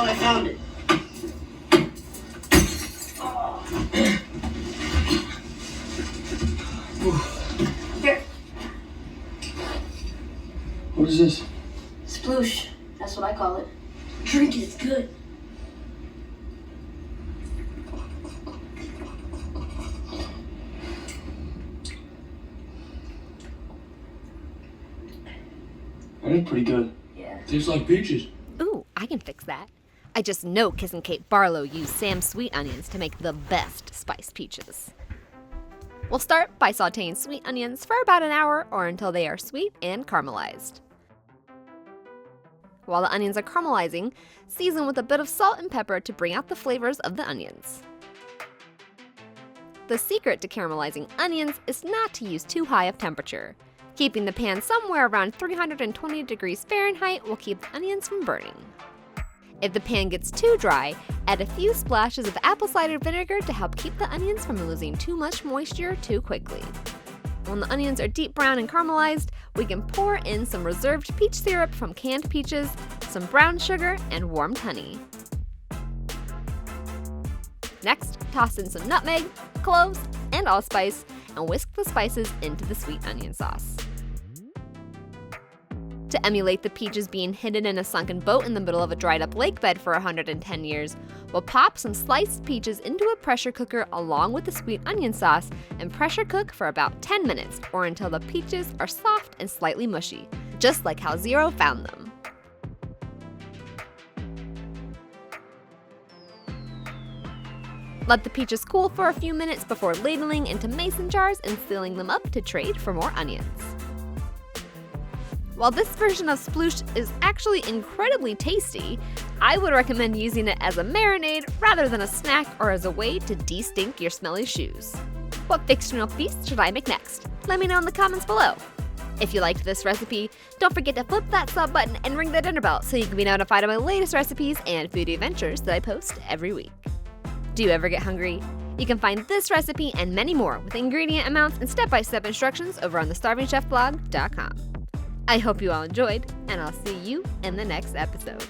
I found it. Here. What is this? Sploosh. That's what I call it. Drink it, it's good. That is pretty good. Yeah. Tastes like peaches. Ooh, I can fix that. I just know Kissin Kate Barlow used Sam's sweet onions to make the best spiced peaches. We'll start by sauteing sweet onions for about an hour or until they are sweet and caramelized. While the onions are caramelizing, season with a bit of salt and pepper to bring out the flavors of the onions. The secret to caramelizing onions is not to use too high of temperature. Keeping the pan somewhere around 320 degrees Fahrenheit will keep the onions from burning. If the pan gets too dry, add a few splashes of apple cider vinegar to help keep the onions from losing too much moisture too quickly. When the onions are deep brown and caramelized, we can pour in some reserved peach syrup from canned peaches, some brown sugar, and warmed honey. Next, toss in some nutmeg, cloves, and allspice, and whisk the spices into the sweet onion sauce. To emulate the peaches being hidden in a sunken boat in the middle of a dried up lake bed for 110 years, we'll pop some sliced peaches into a pressure cooker along with the sweet onion sauce and pressure cook for about 10 minutes or until the peaches are soft and slightly mushy, just like how Zero found them. Let the peaches cool for a few minutes before ladling into mason jars and sealing them up to trade for more onions. While this version of Sploosh is actually incredibly tasty, I would recommend using it as a marinade rather than a snack or as a way to de-stink your smelly shoes. What fictional feast should I make next? Let me know in the comments below. If you liked this recipe, don't forget to flip that sub button and ring the dinner bell so you can be notified of my latest recipes and foodie adventures that I post every week. Do you ever get hungry? You can find this recipe and many more with ingredient amounts and step-by-step instructions over on thestarvingchefblog.com. I hope you all enjoyed, and I'll see you in the next episode.